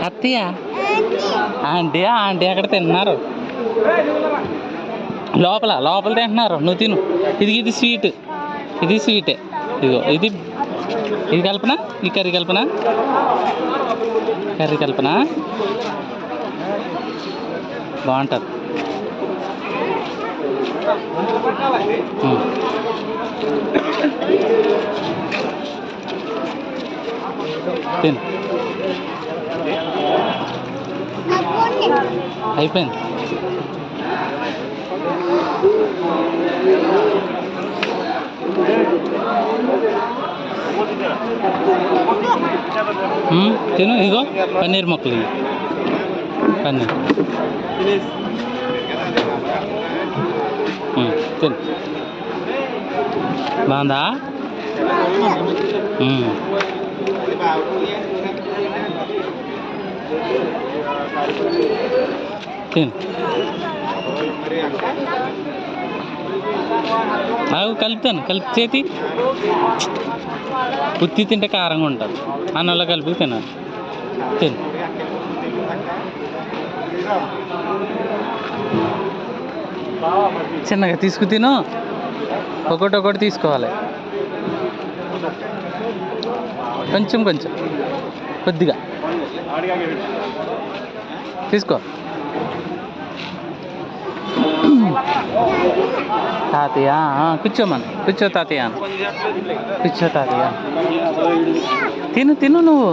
అత్తయ్య aunty aunty అక్కడ తిన్నారు, లోపల లోపల తింటున్నారు. నువ్వు తిను. ఇది స్వీట్, ఇది స్వీటే. ఇదిగో ఇది కల్పన, ఈ కర్రీ కల్పన, కర్రీ కల్పన బాగుంటుంది. తిను. అయిపోయింది. తిను. ఇదిగో పన్నీర్ మొక్కలు, ఇవి పన్నీర్ తిను. బాగుందా? తిను. కలుపుతాను, కలిపి చేతి ఉత్తి తింటే కారంగా ఉంటుంది, అన్నంలో కలిపి తినాలి. తిను. చిన్నగా తీసుకు తిను, ఒకటి తీసుకోవాలి. కొంచెం కొద్దిగా తీసుకో. తాతయ్య కూర్చోమని, కూర్చో తాతయ్య, కూర్చో తాతయ్య. తిను నువ్వు.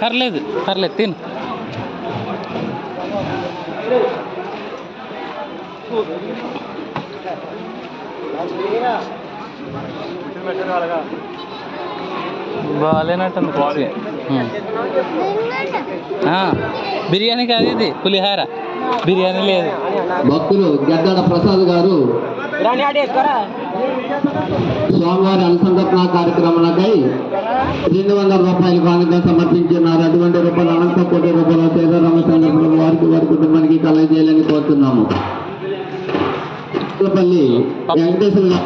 పర్లేదు తిను. బాగాలేనట్టుంది. బిర్యానీ కాదు, ఇది పులిహార, బిర్యానీ లేదు. భక్తులు గద్దడ ప్రసాద్ గారు స్వామివారి అనుసంధాన కార్యక్రమాలకై 200 రూపాయలు కానుక సమర్పించున్నారు. అటువంటి రూపాయలు అనంత కోటి రూపాయల సీతారామచంద్ర వారికి వారి కుటుంబానికి కలగజేయాలని కోరుతున్నాము. వెంకటేశ్వర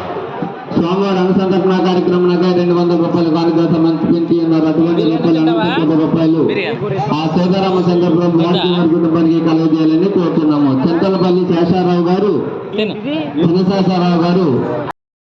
స్వామివారి అనుసంధాన కార్యక్రమాలకై 200 రూపాయలు కానుక సమర్పించి ఉన్నారు. అటువంటి రూపాయలు అనంత కోటి రూపాయలు ఆ సీతారామచంద్రపురం వారికి వారి కుటుంబానికి కలగజేయాలని కోరుతున్నాము. చింతలపల్లి శేషారావు గారు, ఘనశేషారావు గారు